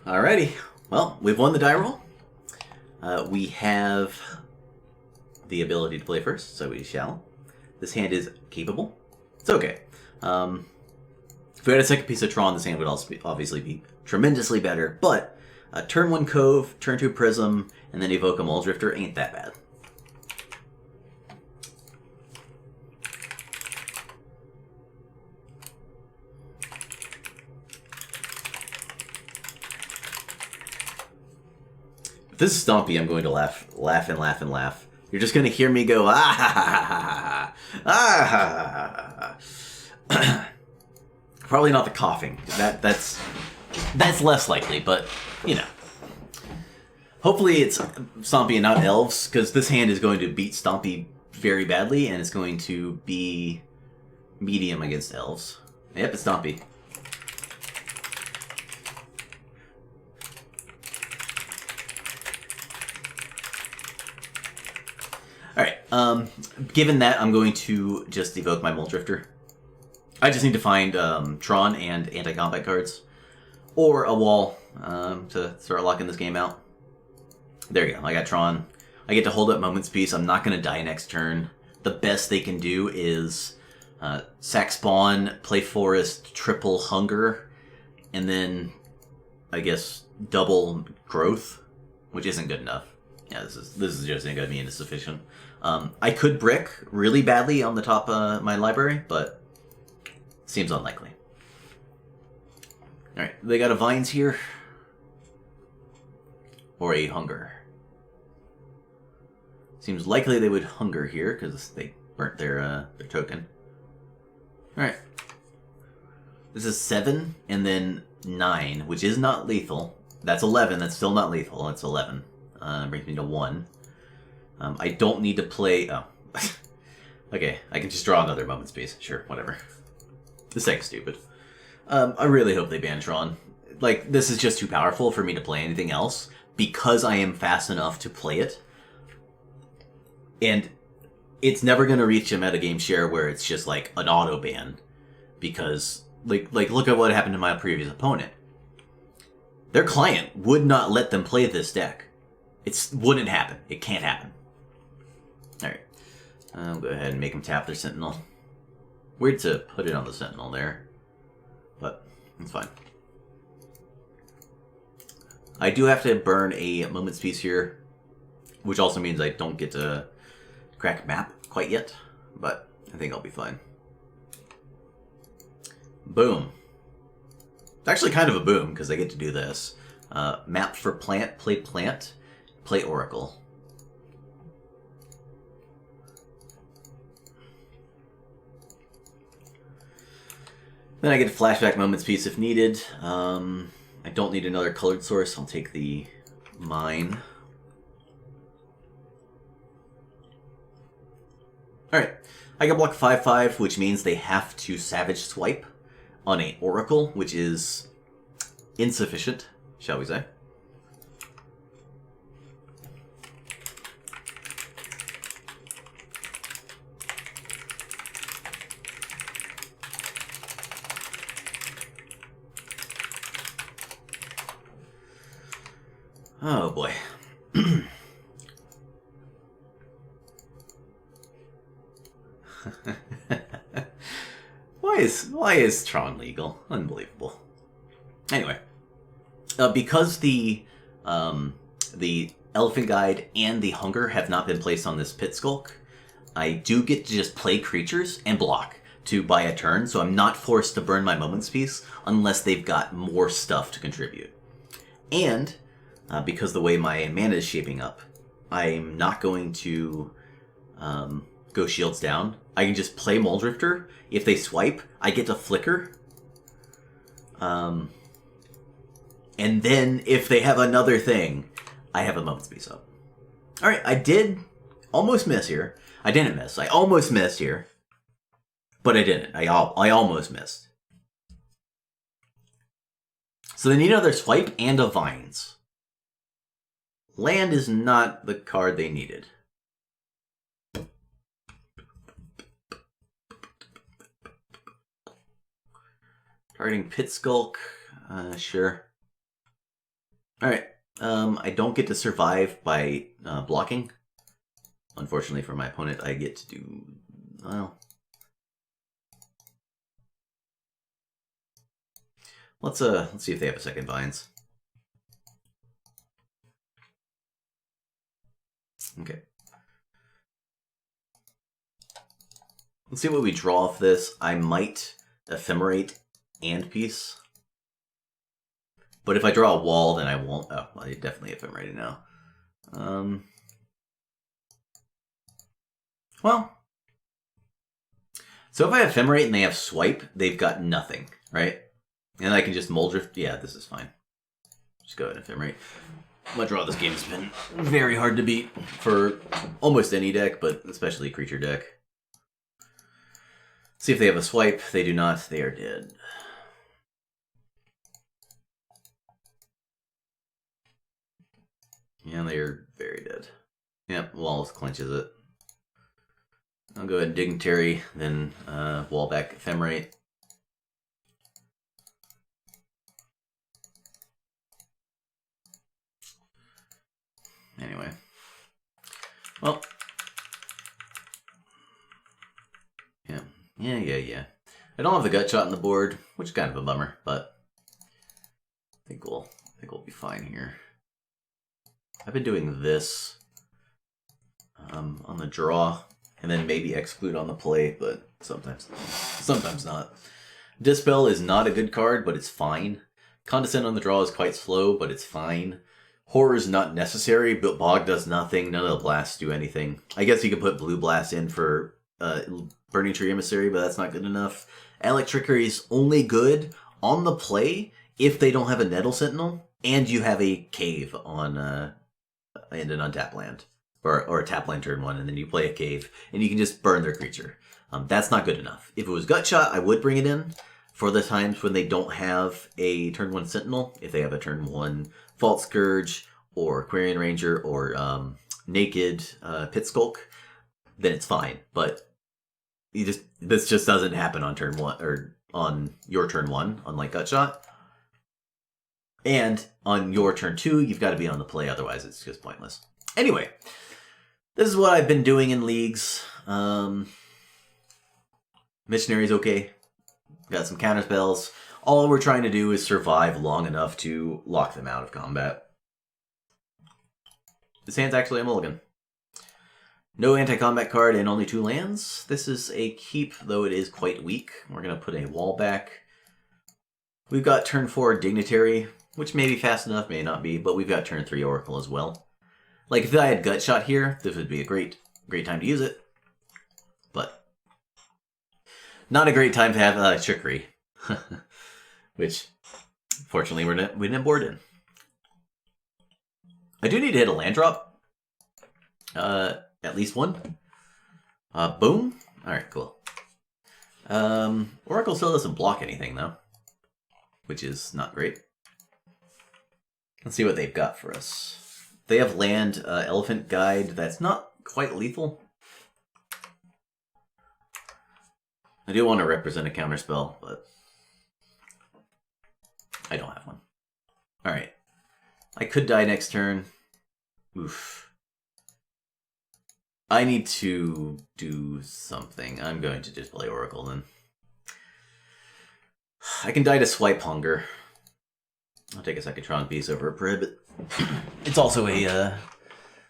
Alrighty, well, we've won the die roll. We have the ability to play first, so we shall. This hand is capable. It's okay. If we had a second piece of Tron, this hand would also obviously be tremendously better, but turn 1 Cove, turn 2 Prism, and then evoke a Muldrifter ain't that bad. If this is Stompy, I'm going to laugh and laugh and laugh. You're just going to hear me go, ah ha ha ha ha ha ha. Probably not the coughing. That's less likely, but, you know. Hopefully it's Stompy and not Elves, because this hand is going to beat Stompy very badly, and it's going to be medium against Elves. Yep, it's Stompy. Alright, given that, I'm going to just evoke my Muldrifter. I just need to find Tron and anti-combat cards. Or a wall to start locking this game out. There you go, I got Tron. I get to hold up Moment's Peace. I'm not going to die next turn. The best they can do is sack Spawn, play Forest, triple Hunger, and then, I guess, double Growth, which isn't good enough. Yeah, this is just going to be insufficient. I could brick really badly on the top of my library, but seems unlikely. Alright, they got a Vines here. Or a Hunger. Seems likely they would Hunger here, because they burnt their token. Alright. This is 7, and then 9, which is not lethal. That's 11, that's still not lethal, that's 11. Brings me to 1. I don't need to play... Oh. Okay, I can just draw another Moment's Peace. Sure, whatever. This thing's stupid. I really hope they ban Tron. Like, this is just too powerful for me to play anything else, because I am fast enough to play it. And it's never going to reach a metagame share where it's just like an auto ban, because like look at what happened to my previous opponent. Their client would not let them play this deck. It wouldn't happen. It can't happen. Alright. I'll go ahead and make them tap their Sentinel. Weird to put it on the Sentinel there, but it's fine. I do have to burn a Moment's Peace here, which also means I don't get to crack map quite yet, but I think I'll be fine. Boom. It's actually kind of a boom, because I get to do this. Map for plant, play Oracle. Then I get a flashback Moment's Peace if needed. I don't need another colored source. I'll take the Mine. Alright. I can block 5/5, which means they have to Savage Swipe on a Oracle, which is insufficient, shall we say. Oh boy. Why is Tron legal? Unbelievable. Anyway, because the Elephant Guide and the Hunger have not been placed on this Pit Skulk, I do get to just play creatures and block to buy a turn, so I'm not forced to burn my Moment's Peace unless they've got more stuff to contribute. And because the way my mana is shaping up, I'm not going to go shields down. I can just play Muldrifter. If they swipe, I get to flicker. And then if they have another thing, I have a Moment's Peace up. Alright, I did almost miss here. I didn't miss. I almost missed here. But I didn't. I almost missed. So they need another swipe and a Vines. Land is not the card they needed. Targeting Pit Skulk, sure. Alright. I don't get to survive by blocking. Unfortunately for my opponent, I get to do... well... Let's see if they have a second Vines. Okay. Let's see what we draw off this. I might Ephemerate and Peace. But if I draw a wall, then I won't. Oh, well, I definitely Ephemerate now. Well. So if I Ephemerate and they have Swipe, they've got nothing, right? And I can just Muldrift. Yeah, this is fine. Just go ahead and Ephemerate. My draw this game has been very hard to beat for almost any deck, but especially creature deck. See if they have a Swipe. They do not. They are dead. Yeah, they are very dead. Yep, Walls clinches it. I'll go ahead and Dignitary, then wall back Ephemerate. Anyway. Well. Yeah. I don't have the Gut Shot on the board, which is kind of a bummer, but I think we'll be fine here. I've been doing this on the draw, and then maybe Exclude on the play, but sometimes not. Dispel is not a good card, but it's fine. Condescend on the draw is quite slow, but it's fine. Horror is not necessary, but Bog does nothing. None of the blasts do anything. I guess you could put Blue Blast in for Burning Tree Emissary, but that's not good enough. Alec Trickery is only good on the play if they don't have a Nettle Sentinel, and you have a Cave on and an untap land. Or a tap land turn 1, and then you play a Cave, and you can just burn their creature. That's not good enough. If it was Gut Shot, I would bring it in for the times when they don't have a turn 1 Sentinel. If they have a turn 1 Vault Scourge, or Aquarian Ranger, or Naked Pit Skulk, then it's fine. But this just doesn't happen on turn 1, or on your turn 1, unlike Gut Shot. And on your turn 2, you've got to be on the play, otherwise it's just pointless. Anyway, this is what I've been doing in leagues. Missionary's okay. Got some counter spells. All we're trying to do is survive long enough to lock them out of combat. This hand's actually a mulligan. No anti-combat card and only 2 lands. This is a keep, though it is quite weak. We're going to put a wall back. We've got turn 4 Dignitary, which may be fast enough, may not be, but we've got turn 3 Oracle as well. Like, if I had Gut Shot here, this would be a great time to use it. But not a great time to have Trickery. Which, fortunately, we didn't board in. I do need to hit a land drop. At least one. Boom. Alright, cool. Oracle still doesn't block anything, though. Which is not great. Let's see what they've got for us. They have land Elephant Guide. That's not quite lethal. I do want to represent a counterspell, but I don't have one. Alright. I could die next turn. Oof. I need to do something. I'm going to just play Oracle then. I can die to Swipe Hunger. I'll take a second Tron piece over a Prohibit. It's also a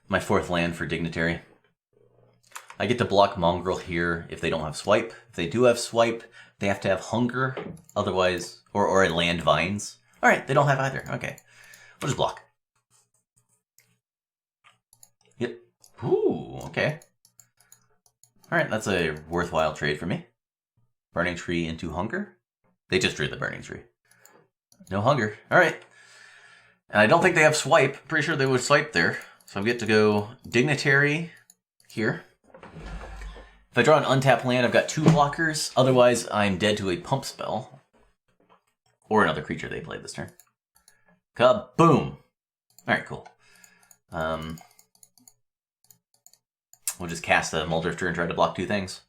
my 4th land for Dignitary. I get to block Mongrel here if they don't have Swipe. If they do have Swipe, they have to have Hunger, otherwise, or a land Vines. Alright, they don't have either. Okay. We'll just block. Yep. Ooh, okay. Alright, that's a worthwhile trade for me. Burning Tree into Hunger. They just drew the Burning Tree. No Hunger. Alright. And I don't think they have Swipe. Pretty sure they would Swipe there. So I get to go Dignitary here. If I draw an untapped land, I've got 2 blockers. Otherwise, I'm dead to a Pump Spell. Or another creature they played this turn. Kaboom! Alright, cool. We'll just cast a Muldrifter and try to block 2 things.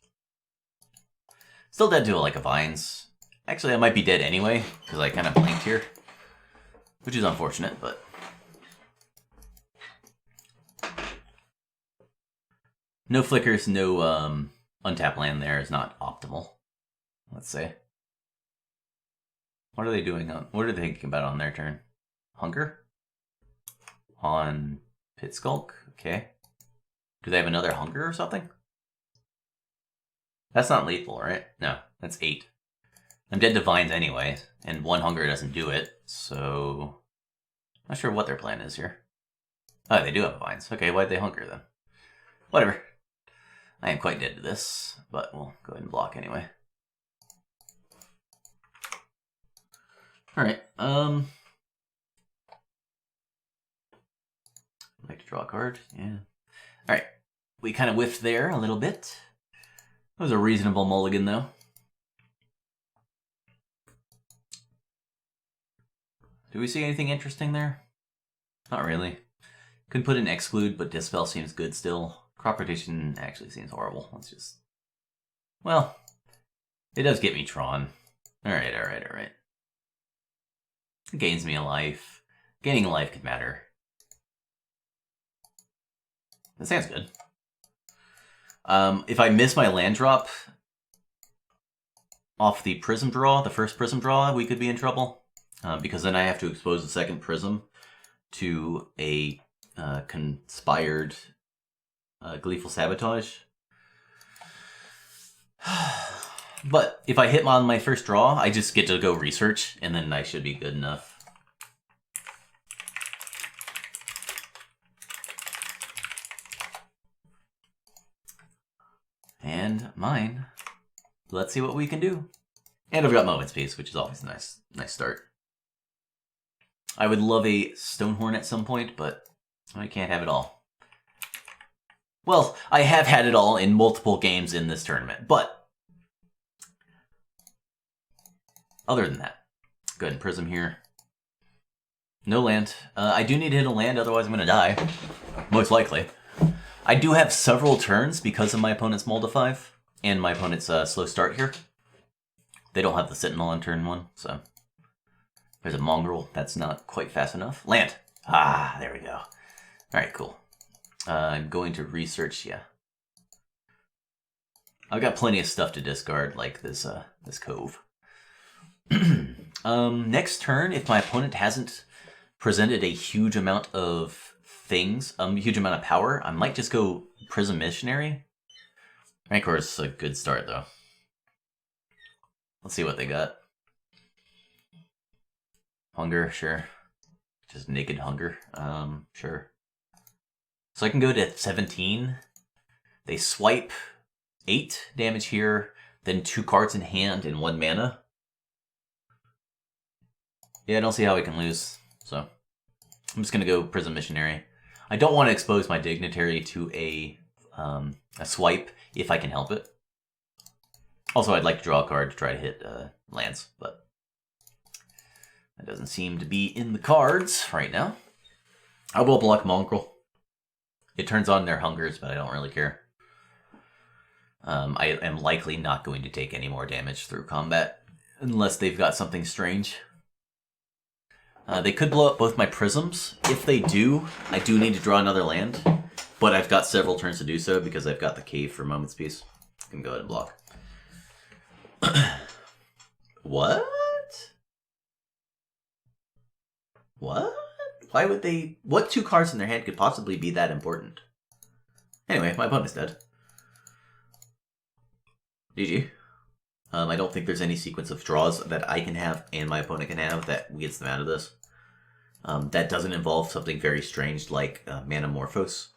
Still dead to like a Vines. Actually, I might be dead anyway, because I kind of blanked here. Which is unfortunate, but No flickers, no untap land there is not optimal. Let's say. What are they doing on? What are they thinking about on their turn? Hunger? On Pit Skulk? Okay. Do they have another hunger or something? That's not lethal, right? No, that's 8. I'm dead to vines anyway, and 1 hunger doesn't do it, so... Not sure what their plan is here. Oh, they do have vines. Okay, why'd they hunger then? Whatever. I am quite dead to this, but we'll go ahead and block anyway. Alright, I'd like to draw a card, yeah. Alright, we kind of whiffed there a little bit. That was a reasonable mulligan, though. Do we see anything interesting there? Not really. Could put an exclude, but dispel seems good still. Crop rotation actually seems horrible. Let's just... Well, it does get me Tron. Alright. It gains me a life. Gaining a life could matter. That sounds good. If I miss my land drop off the prism draw, the first prism draw, we could be in trouble. Because then I have to expose the second prism to a conspired gleeful sabotage. But if I hit on my first draw, I just get to go research, and then I should be good enough. And mine. Let's see what we can do. And I've got Moment's Peace, which is always a nice start. I would love a Stonehorn at some point, but I can't have it all. Well, I have had it all in multiple games in this tournament, but other than that, go ahead and Prism here. No land. I do need to hit a land, otherwise I'm going to die. Most likely. I do have several turns because of my opponent's Mold of 5 and my opponent's slow start here. They don't have the Sentinel on turn 1, so... There's a Mongrel. That's not quite fast enough. Land! Ah, there we go. Alright, cool. I'm going to research, yeah. I've got plenty of stuff to discard, like this this cove. Next turn, if my opponent hasn't presented a huge amount of things, a huge amount of power, I might just go Prism Missionary. Rancor is a good start, though. Let's see what they got. Hunger, sure. Just naked hunger, sure. So I can go to 17. They swipe 8 damage here, then 2 cards in hand and 1 mana. Yeah, I don't see how we can lose, so I'm just gonna go Prism Missionary. I don't want to expose my Dignitary to a swipe if I can help it. Also, I'd like to draw a card to try to hit lands, but that doesn't seem to be in the cards right now. I will block Mongrel. It turns on their hungers, but I don't really care. I am likely not going to take any more damage through combat, unless they've got something strange. They could blow up both my prisms. If they do, I do need to draw another land, but I've got several turns to do so because I've got the cave for Moment's Peace. I can go ahead and block. What? What? Why would they... What 2 cards in their hand could possibly be that important? Anyway, my opponent's dead. GG. I don't think there's any sequence of draws that I can have and my opponent can have that gets them out of this. That doesn't involve something very strange like Manamorphose.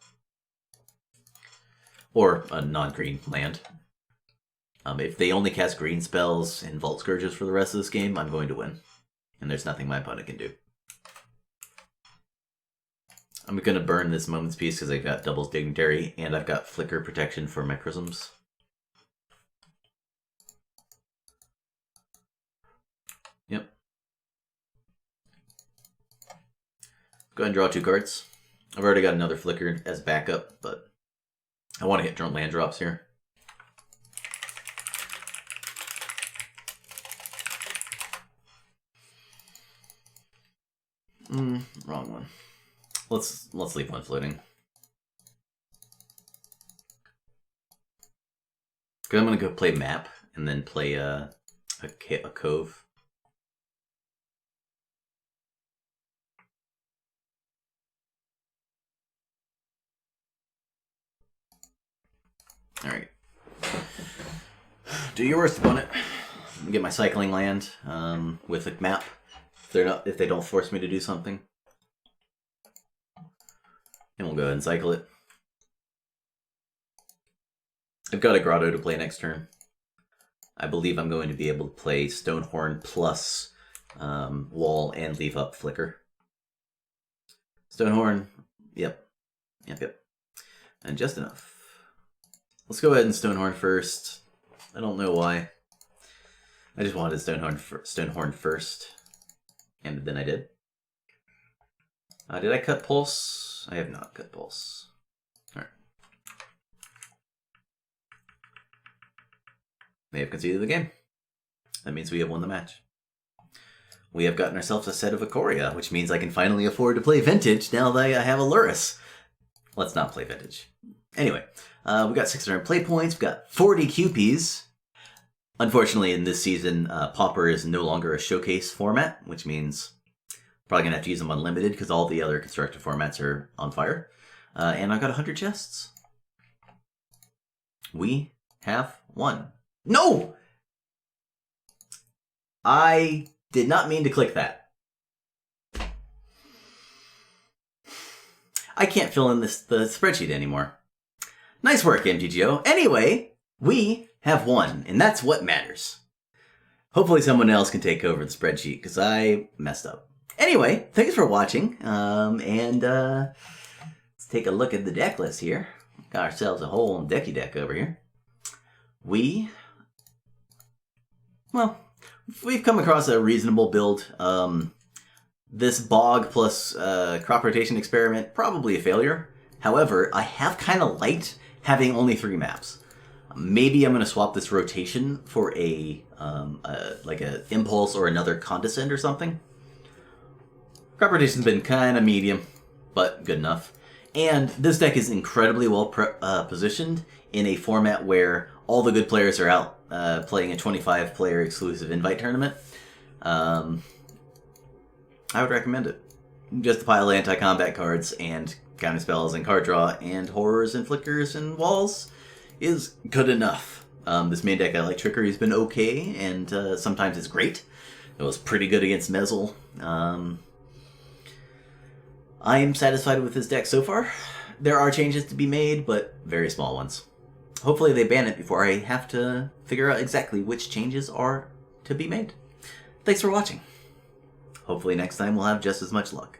Or a non-green land. If they only cast green spells and Vault Scourges for the rest of this game, I'm going to win. And there's nothing my opponent can do. I'm going to burn this Moment's Peace because I've got Doubles Dignitary and I've got Flicker Protection for my Prisms. Yep. Go ahead and draw 2 cards. I've already got another Flicker as backup, but I want to hit land drops here. Wrong one. Let's leave one floating. Because I'm going to go play map and then play a cove. Alright. Do your worst, opponent. Get my cycling land with a map. If they don't force me to do something. And we'll go ahead and cycle it. I've got a grotto to play next turn. I believe I'm going to be able to play Stonehorn plus wall and leave up flicker. Stonehorn, yep. And just enough. Let's go ahead and Stonehorn first. I don't know why. I just wanted Stonehorn first. And then I did. Did I cut Pulse? I have not cut Pulse. Alright. May have conceded the game. That means we have won the match. We have gotten ourselves a set of Ikoria, which means I can finally afford to play Vintage now that I have a Luris. Let's not play Vintage. Anyway, we got 600 play points, we've got 40 QPs. Unfortunately, in this season, Pauper is no longer a showcase format, which means probably going to have to use them unlimited because all the other constructed formats are on fire. And I got 100 chests. We have won. No! I did not mean to click that. I can't fill in the spreadsheet anymore. Nice work, MGGO. Anyway, we have won, and that's what matters. Hopefully someone else can take over the spreadsheet, because I messed up. Anyway, thanks for watching, and let's take a look at the deck list here. Got ourselves a whole decky deck over here. We've come across a reasonable build. This Bog plus Crop Rotation Experiment, probably a failure. However, I have kind of liked having only 3 maps. Maybe I'm going to swap this rotation for like a Impulse or another Condescend or something. Crop Rotation's been kind of medium, but good enough. And this deck is incredibly well positioned in a format where all the good players are out playing a 25-player exclusive invite tournament. I would recommend it. Just a pile of anti-combat cards and counter spells and card draw and horrors and flickers and walls is good enough. This main deck, I like Trickery, has been okay, and sometimes it's great. It was pretty good against Mezzle. I am satisfied with this deck so far. There are changes to be made, but very small ones. Hopefully they ban it before I have to figure out exactly which changes are to be made. Thanks for watching. Hopefully next time we'll have just as much luck.